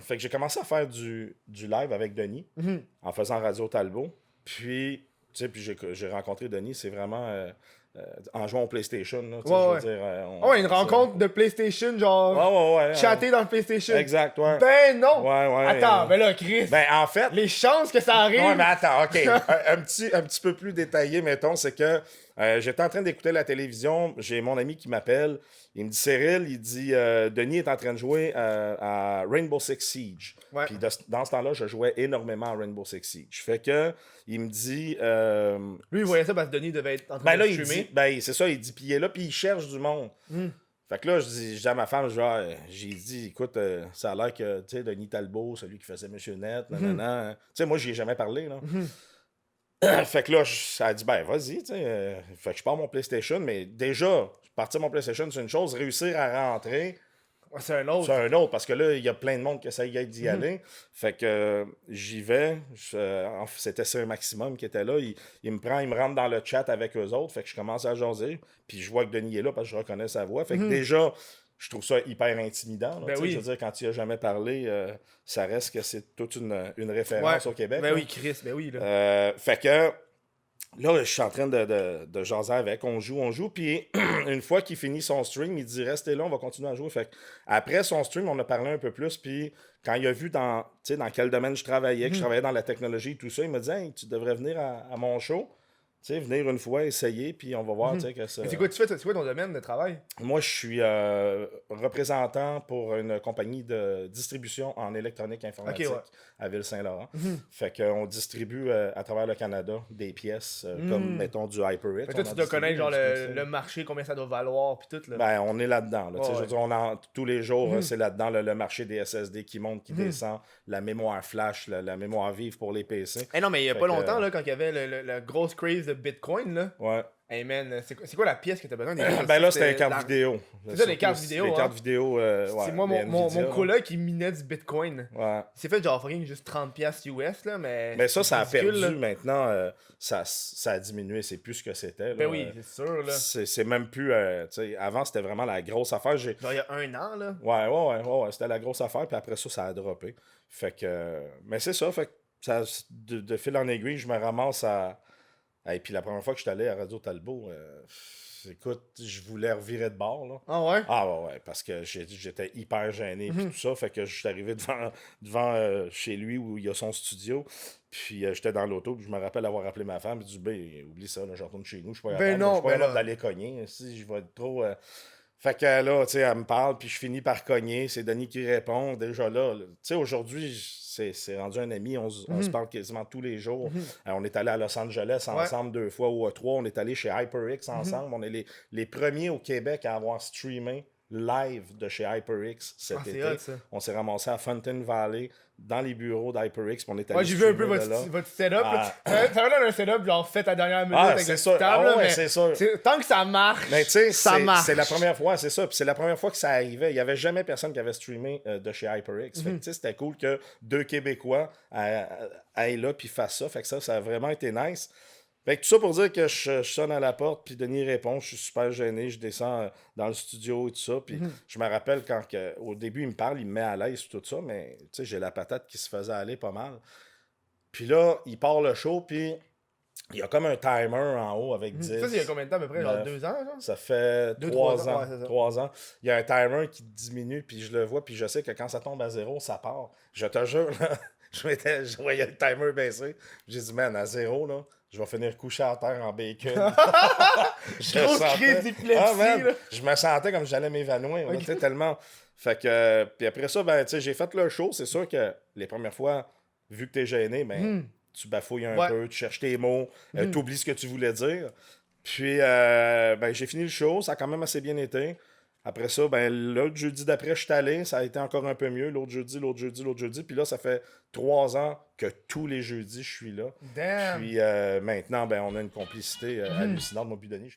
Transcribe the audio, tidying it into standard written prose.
fait que j'ai commencé à faire du live avec Denis, en faisant Radio Talbot. Puis, tu sais, puis j'ai rencontré Denis, c'est vraiment en jouant au PlayStation. Là, tu sais, je veux dire, une rencontre de PlayStation, genre. Ouais. Chatter dans le PlayStation. Exact, ouais. Ben non! Ouais. Attends, ben là, Chris. Ben, en fait. Les chances que ça arrive. Ouais, mais attends, OK. un petit peu plus détaillé, mettons, c'est que j'étais en train d'écouter la télévision. J'ai mon ami qui m'appelle. Il me dit, Cyril, il dit, Denis est en train de jouer à Rainbow Six Siege. Ouais. Puis dans ce temps-là, je jouais énormément à Rainbow Six Siege. Fait que, il me dit... Lui, il voyait ça parce que Denis devait être en train ben là, de il streamer. dit, ben c'est ça, il dit, puis il est là, puis il cherche du monde. Fait que là, je dis à ma femme, j'ai dit, écoute, ça a l'air que, tu sais, Denis Talbot, celui qui faisait Monsieur Net, nanana. Tu sais, moi, j'y ai jamais parlé, là. Fait que là, ça a dit, ben, vas-y, tu sais. Fait que je pars mon PlayStation, mais déjà, partir mon PlayStation, c'est une chose, réussir à rentrer, Ouais, c'est un autre. c'est un autre, parce que là, il y a plein de monde qui essaye d'y aller. Fait que j'y vais. C'était Sir Maximum qui était là. Il me prend, il me rentre dans le chat avec eux autres. Fait que je commence à jaser. Puis je vois que Denis est là parce que je reconnais sa voix. Fait que déjà, je trouve ça hyper intimidant. Là, Ben oui. Je veux dire, quand tu n'y as jamais parlé, ça reste que c'est toute une référence au Québec. Ben là. oui, Chris, ben oui. Là. Fait que là, je suis en train de jaser avec. On joue. Puis une fois qu'il finit son stream, il dit restez là, on va continuer à jouer. Fait que après son stream, on a parlé un peu plus. Puis quand il a vu dans quel domaine je travaillais, que je travaillais dans la technologie et tout ça, il m'a dit hey, tu devrais venir à mon show. Tu sais, venir une fois, essayer, puis on va voir, tu sais, que ça... Mais c'est quoi tu fais? C'est quoi ton domaine de travail? Moi, je suis représentant pour une compagnie de distribution en électronique informatique à Ville-Saint-Laurent. Fait qu'on distribue à travers le Canada des pièces comme, mettons, du HyperX. Mais toi, tu dois connaître genre le marché, combien ça doit valoir, puis tout. Là. Ben, on est là-dedans. Là, je veux dire, tous les jours, c'est là-dedans le marché des SSD qui monte, qui descend, la mémoire flash, la mémoire vive pour les PC. Eh non, mais il y a pas longtemps, là, quand il y avait la grosse craze de Bitcoin, là. Ouais. Hey man, c'est quoi la pièce que t'as besoin? Ben là, c'était les cartes vidéo. C'est ça, les cartes vidéo. Les cartes vidéo, c'est moi, mon coloc qui minait du Bitcoin. Ouais. C'est fait genre fucking juste 30$ US, là, mais... Mais ça a perdu là. maintenant. Ça a diminué, c'est plus ce que c'était. Ben oui, c'est sûr, là. C'est même plus... tu sais, avant, c'était vraiment la grosse affaire. Genre il y a 1 an, là. Ouais, c'était la grosse affaire, puis après ça a droppé. Fait que... mais c'est ça, fait que ça, de fil en aiguille, je me ramasse à... Et puis la première fois que je suis allé à Radio Talbot, écoute, je voulais revirer de bord. Là. Ah ouais? Ah ouais, parce que j'étais hyper gêné puis tout ça. Fait que je suis arrivé devant chez lui où il y a son studio. Puis j'étais dans l'auto, puis je me rappelle avoir appelé ma femme. Je dis, ben, oublie ça, là, je retourne chez nous. Je suis pas capable d'aller cogner. Si je vais être trop... Fait que là, tu sais, elle me parle, puis je finis par cogner. C'est Denis qui répond. Déjà là, tu sais, aujourd'hui, c'est rendu un ami. On se parle quasiment tous les jours. On est allé à Los Angeles ensemble 2 fois ou 3. On est allé chez HyperX ensemble. On est les premiers au Québec à avoir streamé live de chez HyperX cet été. Hot, ça. On s'est ramassé à Fountain Valley dans les bureaux d'HyperX. On est allé j'ai vu un peu votre setup. Ça va l'air un setup genre fait à dernière minute avec c'est une sûr. table. Ouais, mais c'est sûr. Tant que ça marche, mais tu sais, ça marche. c'est la première fois, c'est ça. Puis c'est la première fois que ça arrivait. Il n'y avait jamais personne qui avait streamé de chez HyperX. Fait que tu sais, c'était cool que 2 Québécois aillent là puis fassent ça. Fait que ça a vraiment été nice. Fait que tout ça pour dire que je sonne à la porte, puis Denis répond, je suis super gêné, je descends dans le studio et tout ça, puis je me rappelle quand au début il me parle, il me met à l'aise tout ça, mais tu sais, j'ai la patate qui se faisait aller pas mal. Puis là, il part le show, puis il y a comme un timer en haut avec 10. Ça, c'est il y a combien de temps à peu près? Genre 2 ans, genre? Ça fait 3 ans. Ouais, c'est ça. 3 ans. Il y a un timer qui diminue, puis je le vois, puis je sais que quand ça tombe à 0, ça part. Je te jure, là, je voyais le timer baisser. J'ai dit, man, à 0, là, je vais finir couché à terre en bacon. Je me sentais comme j'allais m'évanouir. Okay. Là, tellement. Fait que. Puis après ça, ben, j'ai fait le show. C'est sûr que les premières fois, vu que t'es gêné, ben, tu bafouilles un peu, tu cherches tes mots, tu oublies ce que tu voulais dire. Puis, ben, j'ai fini le show. Ça a quand même assez bien été. Après ça, ben l'autre jeudi d'après, je suis allé. Ça a été encore un peu mieux. L'autre jeudi. Puis là, ça fait 3 ans que tous les jeudis, je suis là. Damn. Puis maintenant, ben on a une complicité hallucinante, moi puis Denis.